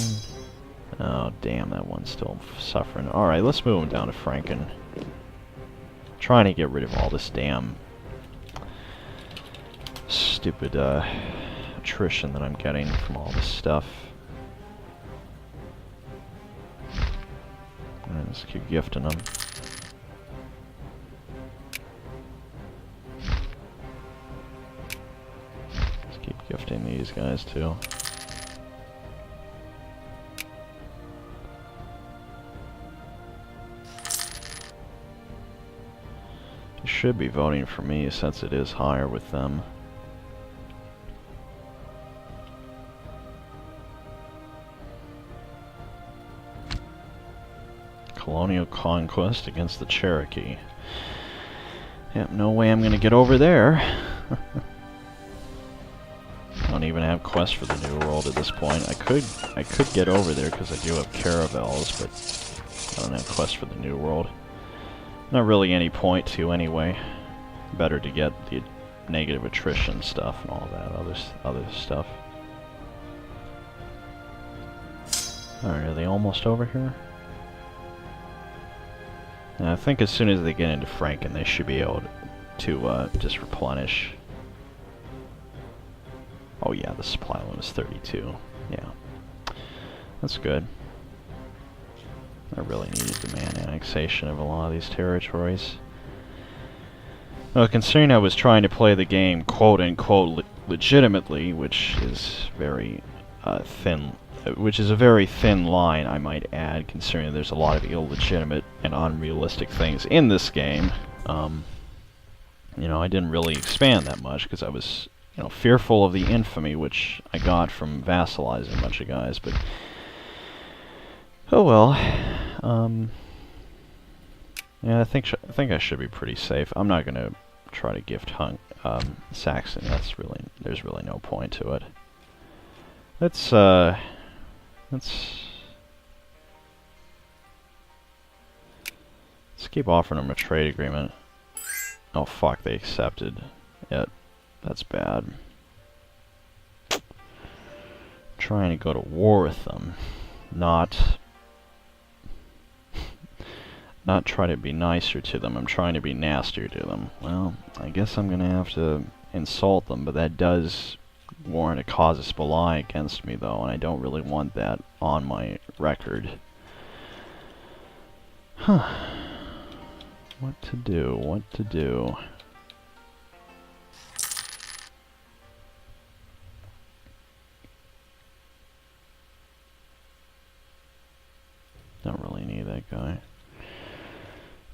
Oh, damn, that one's still suffering. Alright, let's move him down to Franken. Trying to get rid of all this damn stupid attrition that I'm getting from all this stuff. Alright, let's keep gifting them. Let's keep gifting these guys too. Should be voting for me since it is higher with them. Colonial conquest against the Cherokee. Yep, no way I'm gonna get over there. I don't even have quests for the New World at this point. I could get over there because I do have caravels, but I don't have quests for the New World. Not really any point to anyway. Better to get the negative attrition stuff and all that other stuff. Alright, are they almost over here? And I think as soon as they get into Franken, they should be able to just replenish. Oh yeah, the supply limit is 32. Yeah. That's good. I really needed demand annexation of a lot of these territories. Well, considering I was trying to play the game quote-unquote legitimately, which is very thin, which is a very thin line, I might add, considering there's a lot of illegitimate and unrealistic things in this game. You know, I didn't really expand that much because I was, you know, fearful of the infamy which I got from vassalizing a bunch of guys, but oh well. Yeah, I think I should be pretty safe. I'm not gonna try to gift Saxony. There's really no point to it. Let's keep offering them a trade agreement. Oh fuck, they accepted it. That's bad. Trying to go to war with them, not try to be nicer to them. I'm trying to be nastier to them. Well, I guess I'm gonna have to insult them, but that does warrant a casus belli against me, though, and I don't really want that on my record. Huh. What to do? What to do? Don't really need that guy.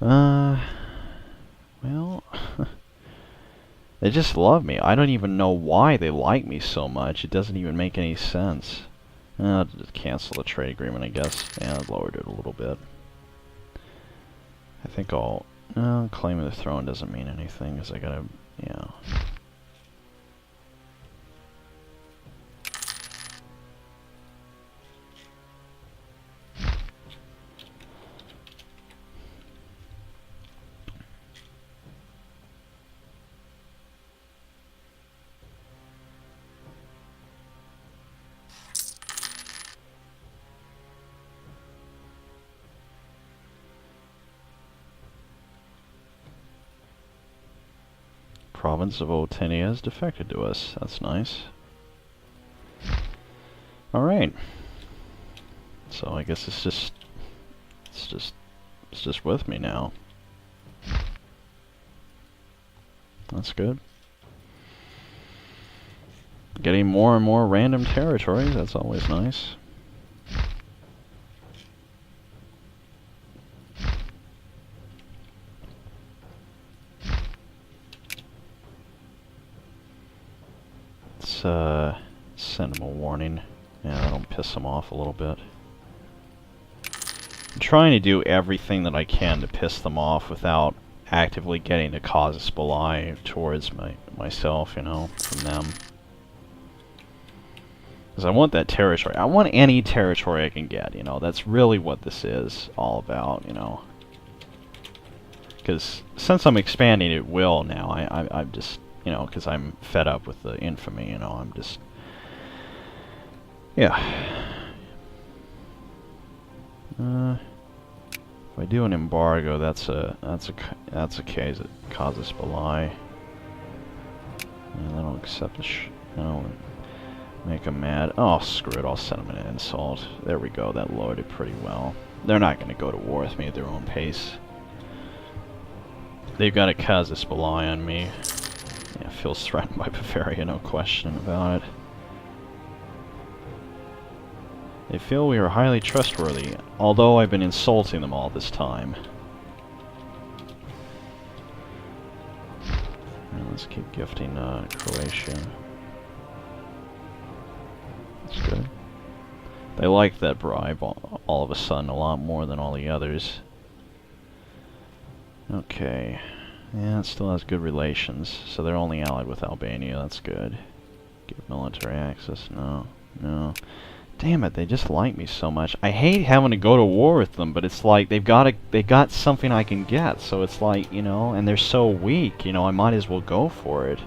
Well, they just love me. I don't even know why they like me so much. It doesn't even make any sense. I'll just cancel the trade agreement, I guess. Yeah, I lowered it a little bit. I think I'll... No, claim of the throne doesn't mean anything, because I gotta... Yeah. Province of Otinia has defected to us. That's nice. Alright. So I guess it's just with me now. That's good. Getting more and more random territories, that's always nice. Send them a warning. Yeah, that'll piss them off a little bit. I'm trying to do everything that I can to piss them off without actively getting a casus belli towards myself, you know, from them. Because I want that territory. I want any territory I can get, you know. That's really what this is all about, you know. Because since I'm expanding at will now, I'm just... You know, because I'm fed up with the infamy, you know, I'm just... Yeah. If I do an embargo, that's a case of casus belli. And then I'll accept the I'll make them mad. Oh, screw it, I'll send them an insult. There we go, that lowered it pretty well. They're not going to go to war with me at their own pace. They've got a casus belli on me. Yeah, feels threatened by Bavaria, no question about it. They feel we are highly trustworthy, although I've been insulting them all this time. Right, let's keep gifting Croatia. That's good. They like that bribe all of a sudden a lot more than all the others. Okay. Yeah, it still has good relations, so they're only allied with Albania, that's good. Give military access, no, no. Damn it, they just like me so much. I hate having to go to war with them, but it's like they got something I can get, so it's like, you know, and they're so weak, you know, I might as well go for it.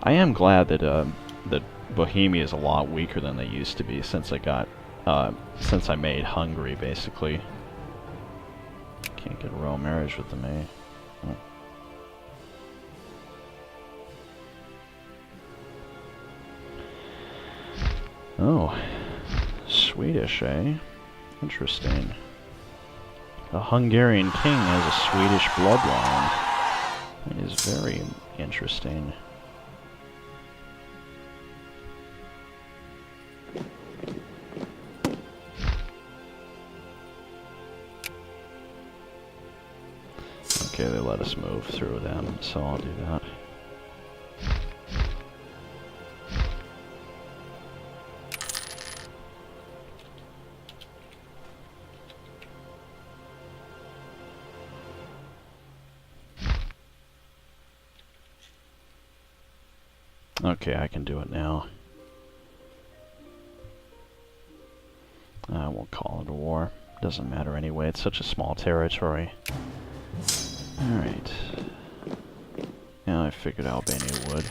I am glad that that Bohemia is a lot weaker than they used to be since I made Hungary, basically. Can't get a royal marriage with them, eh? Oh. Oh, Swedish, eh? Interesting. A Hungarian king has a Swedish bloodline. That is very interesting. Okay, they let us move through them, so I'll do that. Okay, I can do it now. I won't call it a war. Doesn't matter anyway, it's such a small territory. Alright. Yeah, I figured Albania would.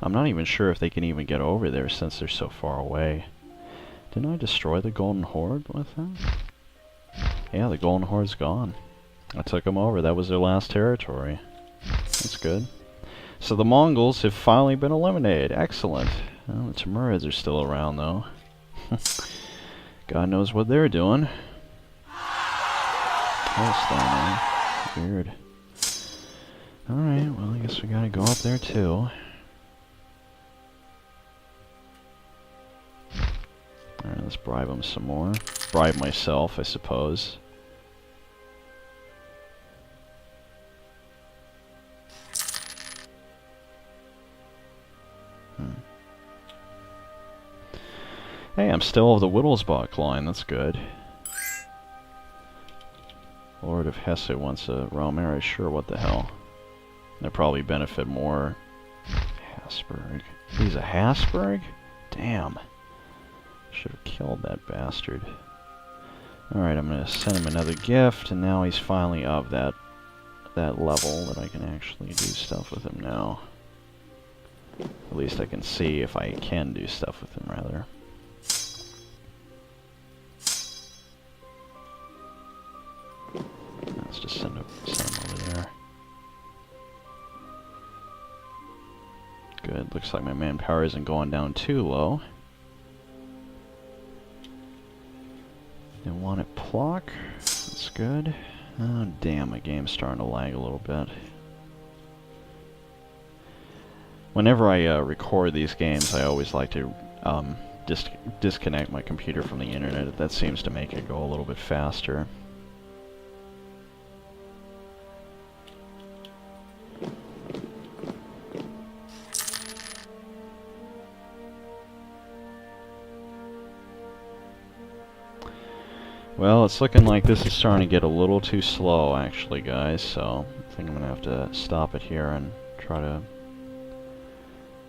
I'm not even sure if they can even get over there since they're so far away. Didn't I destroy the Golden Horde with them? Yeah, the Golden Horde's gone. I took them over. That was their last territory. That's good. So the Mongols have finally been eliminated. Excellent. Well, the Timurids are still around, though. God knows what they're doing. Weird. Alright, well, I guess we gotta go up there, too. Alright, let's bribe them some more. Bribe myself, I suppose. Hey, I'm still of the Wittelsbach line, that's good. Lord of Hesse wants a Rome area, sure, what the hell. They'll probably benefit more. Habsburg. He's a Habsburg? Damn. Should have killed that bastard. Alright, I'm gonna send him another gift, and now he's finally of that level that I can actually do stuff with him now. At least I can see if I can do stuff with him, rather. Let's just send him over there. Good, looks like my manpower isn't going down too low. They want it Plock. That's good. Oh damn, my game's starting to lag a little bit. Whenever I record these games, I always like to disconnect my computer from the internet. That seems to make it go a little bit faster. Well, it's looking like this is starting to get a little too slow, actually, guys, so I think I'm going to have to stop it here and try to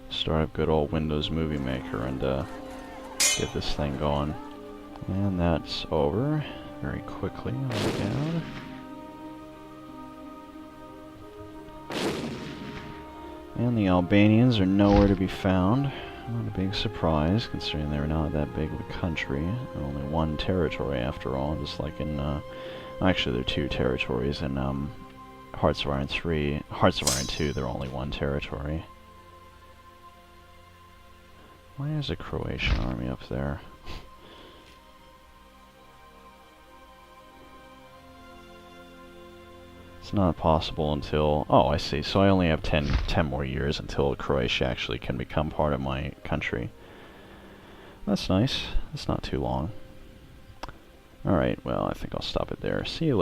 start up good old Windows Movie Maker and get this thing going. And that's over very quickly. I'll look down. And the Albanians are nowhere to be found. Not a big surprise, considering they're not that big of a country. Only one territory, after all, just like in, actually, there are two territories. In Hearts of Iron 3, Hearts of Iron 2, they're only one territory. Why is a Croatian army up there? It's not possible until... Oh, I see. So I only have 10 more years until Croatia actually can become part of my country. That's nice. That's not too long. Alright, well, I think I'll stop it there. See you later.